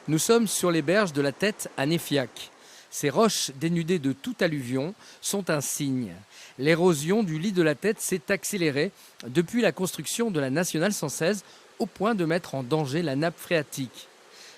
Nous sommes sur les berges de la Tête à Néfiac. Ces roches dénudées de tout alluvion sont un signe. L'érosion du lit de la Tête s'est accélérée depuis la construction de la nationale 116 au point de mettre en danger la nappe phréatique.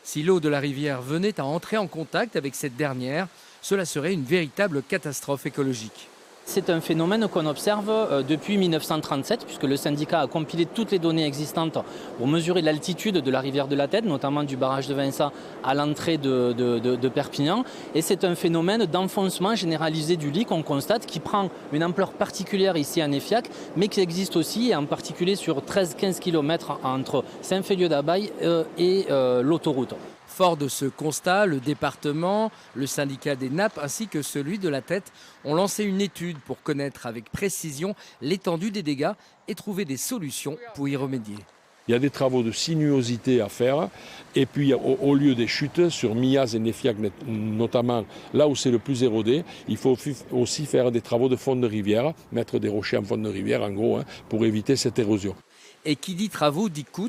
Si l'eau de la rivière venait à entrer en contact avec cette dernière, cela serait une véritable catastrophe écologique. C'est un phénomène qu'on observe depuis 1937, puisque le syndicat a compilé toutes les données existantes pour mesurer l'altitude de la rivière de la Tête, notamment du barrage de Vinça à l'entrée de Perpignan. Et c'est un phénomène d'enfoncement généralisé du lit qu'on constate, qui prend une ampleur particulière ici à Néfiac, mais qui existe aussi, et en particulier sur 13-15 km entre Saint-Féliu-d'Abaille et l'autoroute. Fort de ce constat, le département, le syndicat des nappes ainsi que celui de la Tête ont lancé une étude pour connaître avec précision l'étendue des dégâts et trouver des solutions pour y remédier. Il y a des travaux de sinuosité à faire et puis au lieu des chutes sur Miaz et Néfiac notamment, là où c'est le plus érodé, il faut aussi faire des travaux de fond de rivière, mettre des rochers en fond de rivière en gros pour éviter cette érosion. Et qui dit travaux dit coût.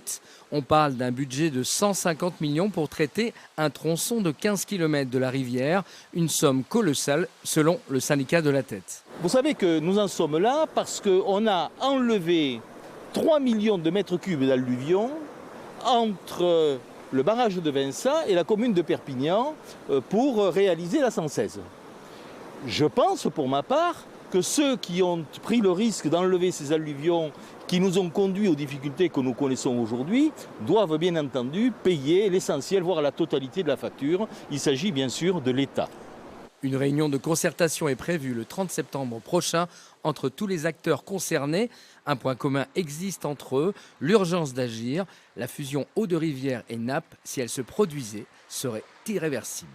On parle d'un budget de 150 millions pour traiter un tronçon de 15 km de la rivière, une somme colossale selon le syndicat de la Tête. Vous savez que nous en sommes là parce qu'on a enlevé 3 millions de mètres cubes d'alluvions entre le barrage de Vinça et la commune de Perpignan pour réaliser la 116. Je pense pour ma part que ceux qui ont pris le risque d'enlever ces alluvions qui nous ont conduits aux difficultés que nous connaissons aujourd'hui doivent bien entendu payer l'essentiel, voire la totalité de la facture. Il s'agit bien sûr de l'État. Une réunion de concertation est prévue le 30 septembre prochain entre tous les acteurs concernés. Un point commun existe entre eux, l'urgence d'agir. La fusion eau de rivière et nappe, si elle se produisait, serait irréversible.